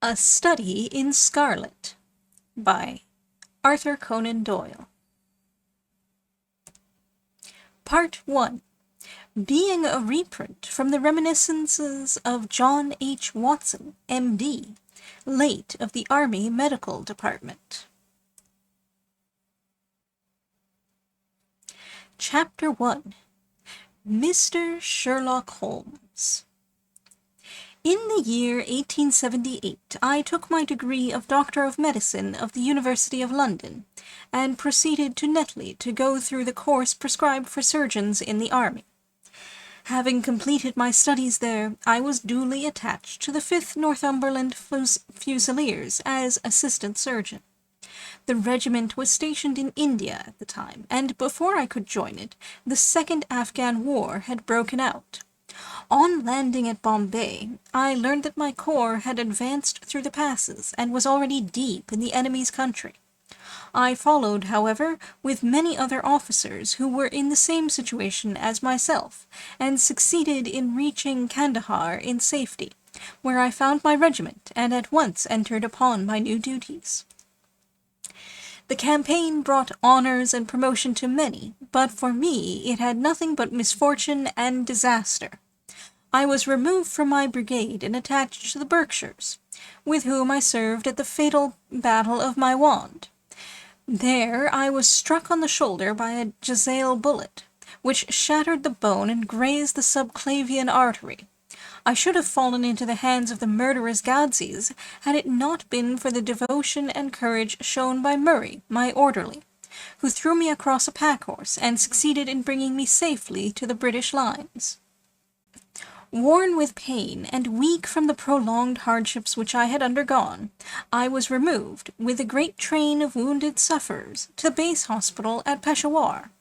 A Study in Scarlet by Arthur Conan Doyle. Part 1. Being a reprint from the reminiscences of John H. Watson, M.D., late of the Army Medical Department. Chapter 1. Mr. Sherlock Holmes. In the year 1878, I took my degree of Doctor of Medicine of the University of London, and proceeded to Netley to go through the course prescribed for surgeons in the army. Having completed my studies there, I was duly attached to the 5th Northumberland Fusiliers as assistant surgeon. The regiment was stationed in India at the time, and before I could join it, the Second Afghan War had broken out. On landing at Bombay, I learned that my corps had advanced through the passes and was already deep in the enemy's country. I followed, however, with many other officers who were in the same situation as myself, and succeeded in reaching Kandahar in safety, where I found my regiment and at once entered upon my new duties. The campaign brought honors and promotion to many, but for me it had nothing but misfortune and disaster. I was removed from my brigade and attached to the Berkshires, with whom I served at the fatal Battle of Maiwand. There I was struck on the shoulder by a jezail bullet, which shattered the bone and grazed the subclavian artery. I should have fallen into the hands of the murderous Gadzis had it not been for the devotion and courage shown by Murray, my orderly, who threw me across a pack-horse and succeeded in bringing me safely to the British lines. Worn with pain and weak from the prolonged hardships which I had undergone, I was removed, with a great train of wounded sufferers, to the base hospital at Peshawar.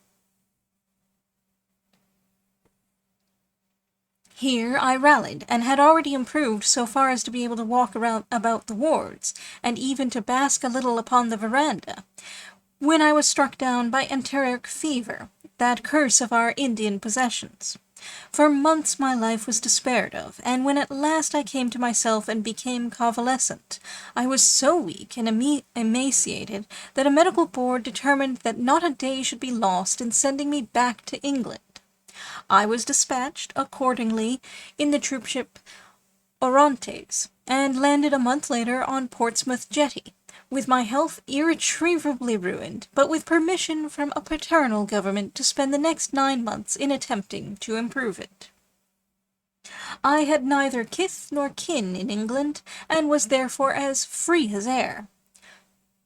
Here I rallied, and had already improved so far as to be able to walk about the wards, and even to bask a little upon the veranda, when I was struck down by enteric fever, that curse of our Indian possessions. For months my life was despaired of, and when at last I came to myself and became convalescent, I was so weak and emaciated that a medical board determined that not a day should be lost in sending me back to England. I was dispatched, accordingly, in the troopship Orontes, and landed a month later on Portsmouth jetty, with my health irretrievably ruined, but with permission from a paternal government to spend the next 9 months in attempting to improve it. I had neither kith nor kin in England, and was therefore as free as air,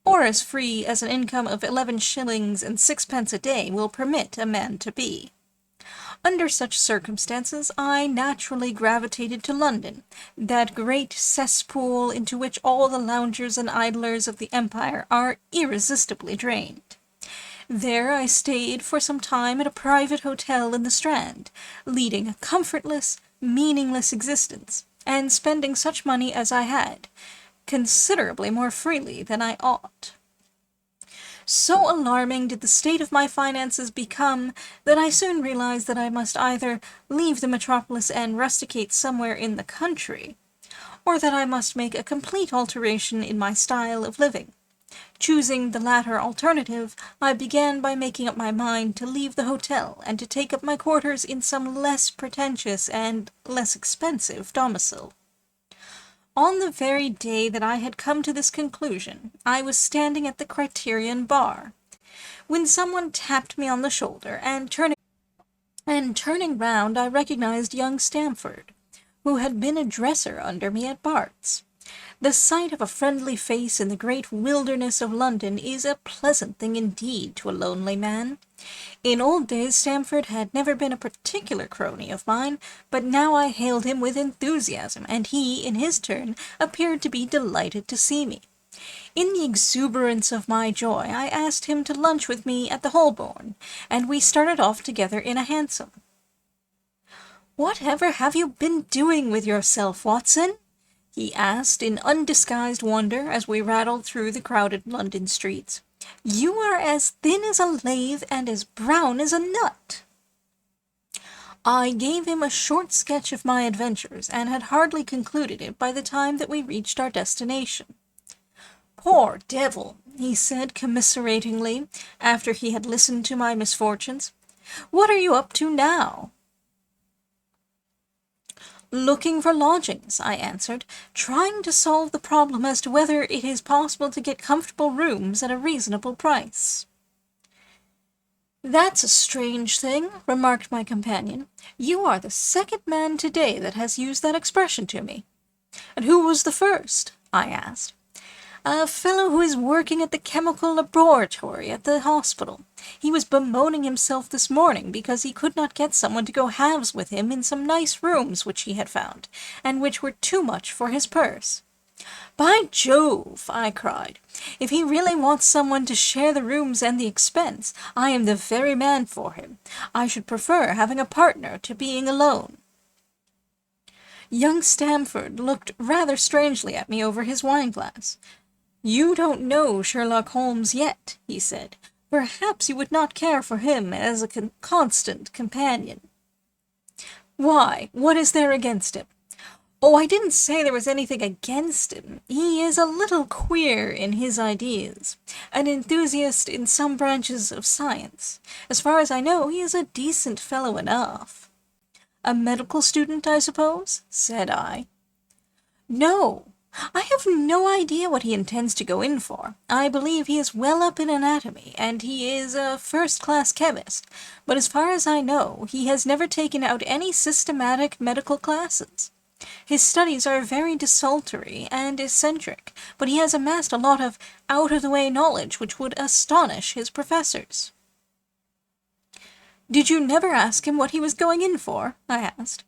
or as free as an income of 11 shillings and 6 pence a day will permit a man to be. Under such circumstances, I naturally gravitated to London, that great cesspool into which all the loungers and idlers of the empire are irresistibly drained. There I stayed for some time at a private hotel in the Strand, leading a comfortless, meaningless existence, and spending such money as I had, considerably more freely than I ought. So alarming did the state of my finances become that I soon realized that I must either leave the metropolis and rusticate somewhere in the country, or that I must make a complete alteration in my style of living. Choosing the latter alternative, I began by making up my mind to leave the hotel and to take up my quarters in some less pretentious and less expensive domicile. On the very day that I had come to this conclusion, I was standing at the Criterion bar, when someone tapped me on the shoulder, and turning round I recognized young Stamford, who had been a dresser under me at Bart's. The sight of a friendly face in the great wilderness of London is a pleasant thing indeed to a lonely man. In old days Stamford had never been a particular crony of mine, but now I hailed him with enthusiasm, and he, in his turn, appeared to be delighted to see me. In the exuberance of my joy, I asked him to lunch with me at the Holborn, and we started off together in a hansom. "Whatever have you been doing with yourself, Watson?" he asked in undisguised wonder as we rattled through the crowded London streets. "You are as thin as a lathe and as brown as a nut." I gave him a short sketch of my adventures, and had hardly concluded it by the time that we reached our destination. "Poor devil," he said commiseratingly, after he had listened to my misfortunes. "What are you up to now?" "Looking for lodgings," I answered, "trying to solve the problem as to whether it is possible to get comfortable rooms at a reasonable price." "That's a strange thing," remarked my companion. "You are the second man today that has used that expression to me." "And who was the first?" I asked. "A fellow who is working at the chemical laboratory at the hospital. He was bemoaning himself this morning because he could not get someone to go halves with him in some nice rooms which he had found, and which were too much for his purse." "By Jove!" I cried. "If he really wants someone to share the rooms and the expense, I am the very man for him. I should prefer having a partner to being alone." Young Stamford looked rather strangely at me over his wine-glass. "You don't know Sherlock Holmes yet," he said. "Perhaps you would not care for him as a constant companion." "Why, what is there against him?" "Oh, I didn't say there was anything against him. He is a little queer in his ideas, an enthusiast in some branches of science. As far as I know, he is a decent fellow enough." "A medical student, I suppose?" said I. "No. I have no idea what he intends to go in for. I believe he is well up in anatomy, and he is a first-class chemist, but as far as I know, he has never taken out any systematic medical classes. His studies are very desultory and eccentric, but he has amassed a lot of out-of-the-way knowledge which would astonish his professors." "Did you never ask him what he was going in for?" I asked.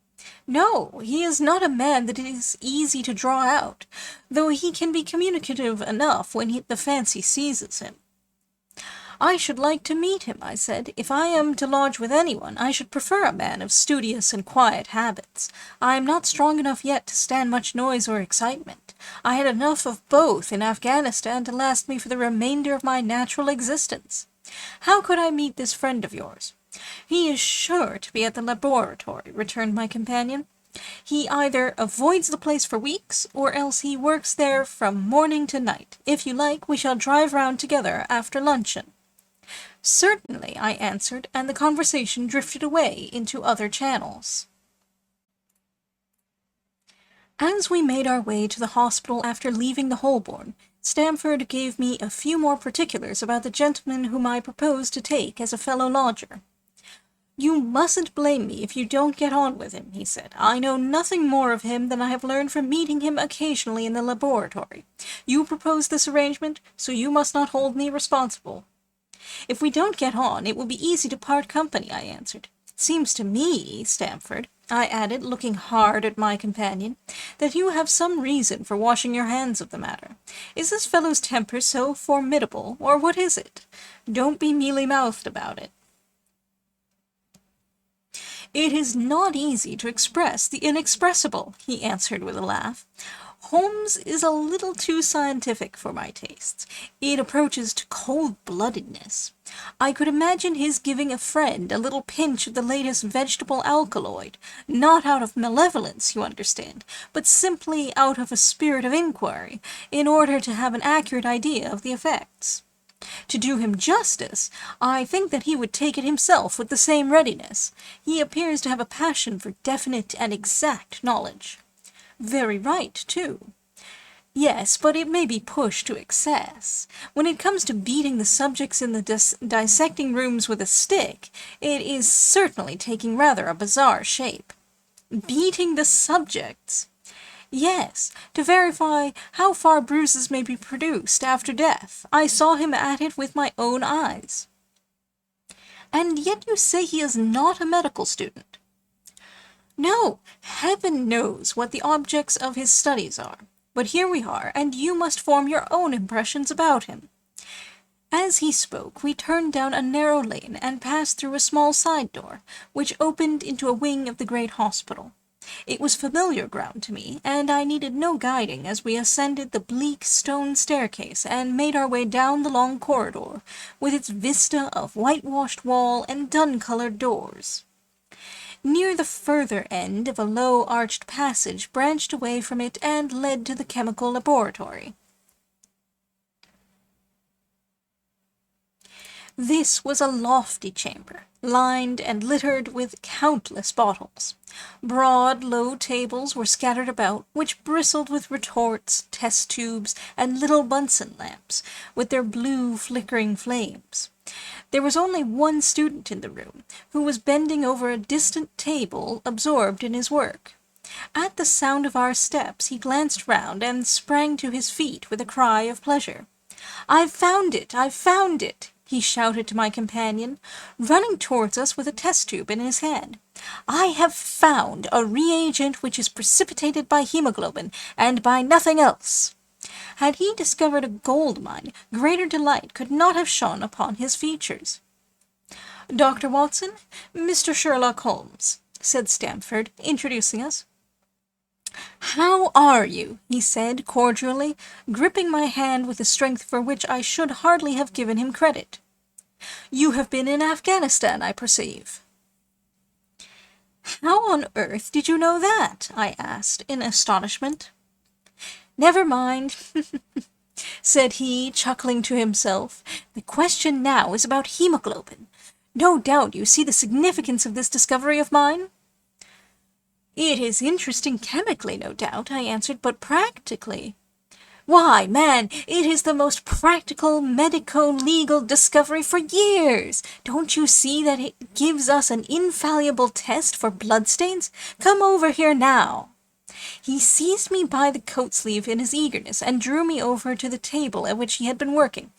"No, he is not a man that it is easy to draw out, though he can be communicative enough when the fancy seizes him." "I should like to meet him," I said. "If I am to lodge with anyone, I should prefer a man of studious and quiet habits. I am not strong enough yet to stand much noise or excitement. I had enough of both in Afghanistan to last me for the remainder of my natural existence. How could I meet this friend of yours?" "He is sure to be at the laboratory," returned my companion. "He either avoids the place for weeks, or else he works there from morning to night. If you like, we shall drive round together after luncheon." "Certainly," I answered, and the conversation drifted away into other channels. As we made our way to the hospital after leaving the Holborn, Stamford gave me a few more particulars about the gentleman whom I proposed to take as a fellow-lodger. "You mustn't blame me if you don't get on with him," he said. "I know nothing more of him than I have learned from meeting him occasionally in the laboratory. You proposed this arrangement, so you must not hold me responsible." "If we don't get on, it will be easy to part company," I answered. "It seems to me, Stamford," I added, looking hard at my companion, "that you have some reason for washing your hands of the matter. Is this fellow's temper so formidable, or what is it? Don't be mealy-mouthed about it." "It is not easy to express the inexpressible," he answered with a laugh. "Holmes is a little too scientific for my tastes. It approaches to cold-bloodedness. I could imagine his giving a friend a little pinch of the latest vegetable alkaloid, not out of malevolence, you understand, but simply out of a spirit of inquiry, in order to have an accurate idea of the effects. To do him justice, I think that he would take it himself with the same readiness. He appears to have a passion for definite and exact knowledge." "Very right, too." "Yes, but it may be pushed to excess. When it comes to beating the subjects in the dissecting rooms with a stick, it is certainly taking rather a bizarre shape." "Beating the subjects?" "Yes, to verify how far bruises may be produced after death. I saw him at it with my own eyes." "And yet you say he is not a medical student?" "No, heaven knows what the objects of his studies are. But here we are, and you must form your own impressions about him." As he spoke, we turned down a narrow lane and passed through a small side door, which opened into a wing of the great hospital. It was familiar ground to me, and I needed no guiding as we ascended the bleak stone staircase and made our way down the long corridor, with its vista of whitewashed wall and dun-colored doors. Near the further end of a low arched passage branched away from it and led to the chemical laboratory. This was a lofty chamber, lined and littered with countless bottles. Broad, low tables were scattered about, which bristled with retorts, test tubes, and little Bunsen lamps, with their blue, flickering flames. There was only one student in the room, who was bending over a distant table, absorbed in his work. At the sound of our steps, he glanced round and sprang to his feet with a cry of pleasure. "I've found it! I've found it!" he shouted to my companion, running towards us with a test tube in his hand. "I have found a reagent which is precipitated by hemoglobin, and by nothing else." Had he discovered a gold mine, greater delight could not have shone upon his features. "Dr. Watson, Mr. Sherlock Holmes," said Stamford, introducing us. "How are you?" he said, cordially, gripping my hand with a strength for which I should hardly have given him credit. "You have been in Afghanistan, I perceive." "How on earth did you know that?" I asked, in astonishment. "Never mind," said he, chuckling to himself. "The question now is about hemoglobin. No doubt you see the significance of this discovery of mine?" "It is interesting chemically, no doubt," I answered, "but practically—" "Why, man, it is the most practical medico-legal discovery for years. Don't you see that it gives us an infallible test for bloodstains? Come over here now." He seized me by the coat sleeve in his eagerness, and drew me over to the table at which he had been working.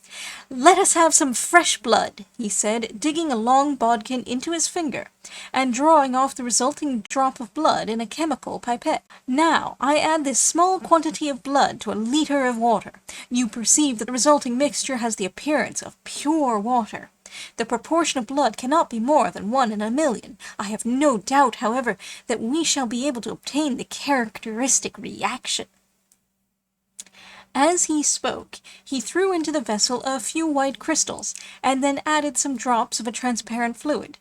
"Let us have some fresh blood," he said, digging a long bodkin into his finger, and drawing off the resulting drop of blood in a chemical pipette. "Now, I add this small quantity of blood to a liter of water. You perceive that the resulting mixture has the appearance of pure water. The proportion of blood cannot be more than 1 in a million. I have no doubt, however, that we shall be able to obtain the characteristic reaction." As he spoke, he threw into the vessel a few white crystals, and then added some drops of a transparent fluid.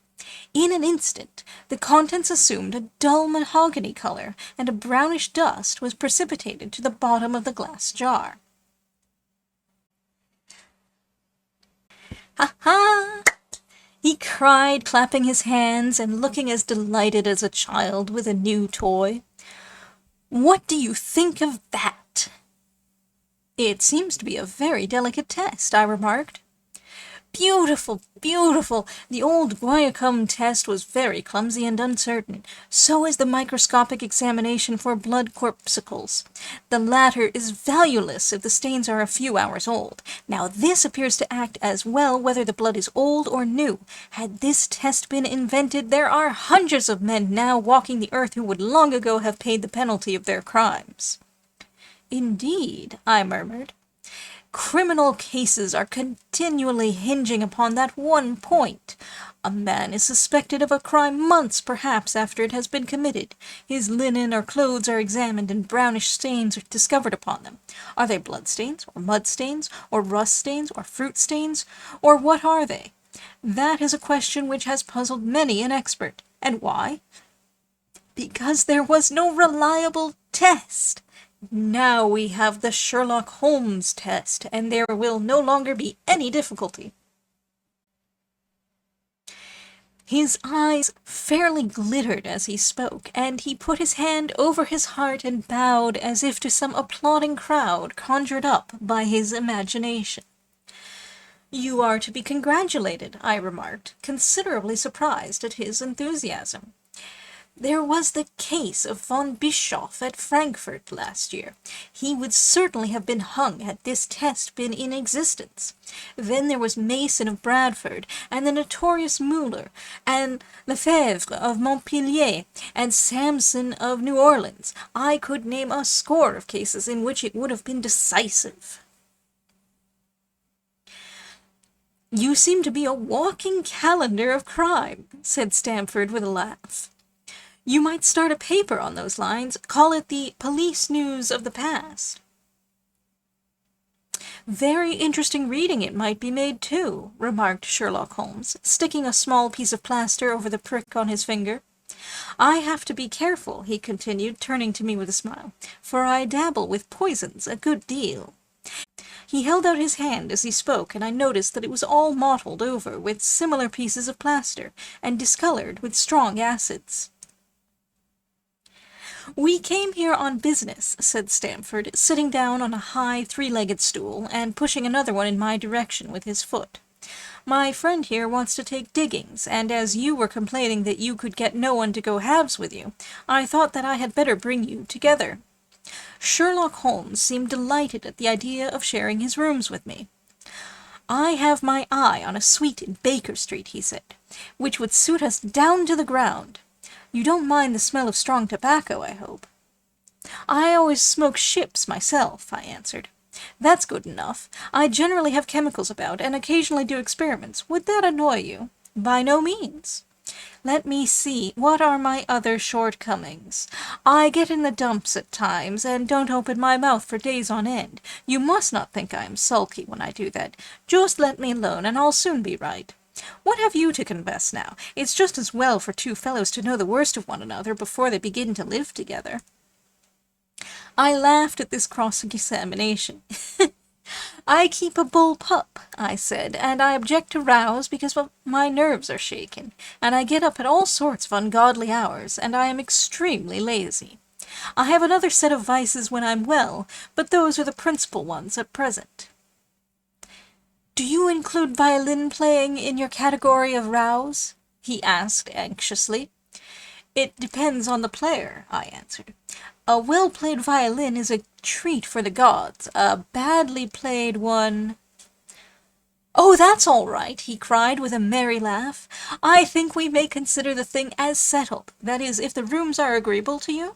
In an instant, the contents assumed a dull mahogany color, and a brownish dust was precipitated to the bottom of the glass jar. "Ha ha!" he cried, clapping his hands and looking as delighted as a child with a new toy. "What do you think of that?" "It seems to be a very delicate test," I remarked. "Beautiful, beautiful! The old Guiacum test was very clumsy and uncertain. So is the microscopic examination for blood corpuscles. The latter is valueless if the stains are a few hours old. Now this appears to act as well whether the blood is old or new. Had this test been invented, there are hundreds of men now walking the earth who would long ago have paid the penalty of their crimes." "Indeed," I murmured. "Criminal cases are continually hinging upon that one point. A man is suspected of a crime months, perhaps, after it has been committed. His linen or clothes are examined, and brownish stains are discovered upon them. Are they blood stains, or mud stains, or rust stains, or fruit stains, or what are they? That is a question which has puzzled many an expert. And why? Because there was no reliable test. Now we have the Sherlock Holmes test, and there will no longer be any difficulty." His eyes fairly glittered as he spoke, and he put his hand over his heart and bowed as if to some applauding crowd conjured up by his imagination. "You are to be congratulated," I remarked, considerably surprised at his enthusiasm. "There was the case of von Bischoff at Frankfurt last year. He would certainly have been hung had this test been in existence. Then there was Mason of Bradford, and the notorious Muller, and Lefebvre of Montpellier, and Samson of New Orleans. I could name a score of cases in which it would have been decisive." "You seem to be a walking calendar of crime," said Stamford with a laugh. "You might start a paper on those lines, call it the Police News of the Past." "Very interesting reading it might be made, too," remarked Sherlock Holmes, sticking a small piece of plaster over the prick on his finger. I have to be careful, he continued, turning to me with a smile, for I dabble with poisons a good deal. He held out his hand as he spoke, and I noticed that it was all mottled over with similar pieces of plaster, and discolored with strong acids. "We came here on business," said Stamford, sitting down on a high three-legged stool, and pushing another one in my direction with his foot. "My friend here wants to take diggings, and as you were complaining that you could get no one to go halves with you, I thought that I had better bring you together." Sherlock Holmes seemed delighted at the idea of sharing his rooms with me. "I have my eye on a suite in Baker Street," he said, "which would suit us down to the ground. You don't mind the smell of strong tobacco, I hope?" "I always smoke ships myself," I answered. "That's good enough. I generally have chemicals about, and occasionally do experiments. Would that annoy you?" "By no means." "Let me see, what are my other shortcomings? I get in the dumps at times, and don't open my mouth for days on end. You must not think I am sulky when I do that. Just let me alone, and I'll soon be right. What have you to confess now? It's just as well for two fellows to know the worst of one another before they begin to live together." I laughed at this cross-examination. "I keep a bull pup," I said, "and I object to rows because my nerves are shaken, and I get up at all sorts of ungodly hours, and I am extremely lazy. I have another set of vices when I'm well, but those are the principal ones at present." "Do you include violin-playing in your category of rows?" he asked anxiously. "It depends on the player," I answered. "A well-played violin is a treat for the gods. A badly played one—" "Oh, that's all right," he cried with a merry laugh. "I think we may consider the thing as settled. That is, if the rooms are agreeable to you."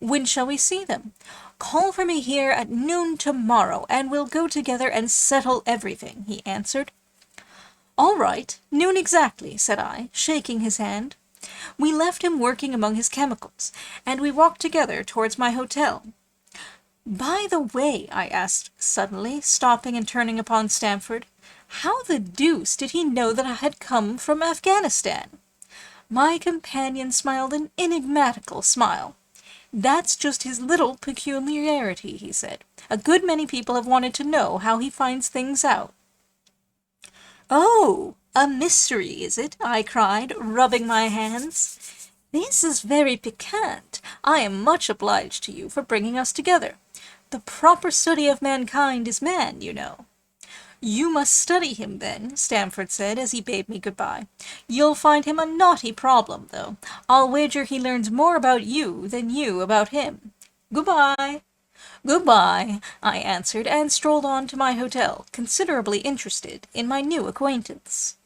"When shall we see them?" "Call for me here at noon tomorrow, and we'll go together and settle everything," he answered. "All right, noon exactly," said I, shaking his hand. We left him working among his chemicals, and we walked together towards my hotel. "By the way," I asked suddenly, stopping and turning upon Stamford, "how the deuce did he know that I had come from Afghanistan?" My companion smiled an enigmatical smile. "That's just his little peculiarity," he said. "A good many people have wanted to know how he finds things out." "Oh, a mystery, is it?" I cried, rubbing my hands. "This is very piquant. I am much obliged to you for bringing us together. The proper study of mankind is man, you know." "You must study him, then," Stamford said, as he bade me good-bye. "You'll find him a knotty problem, though. I'll wager he learns more about you than you about him. Good-bye." "Good-bye," I answered, and strolled on to my hotel, considerably interested in my new acquaintance.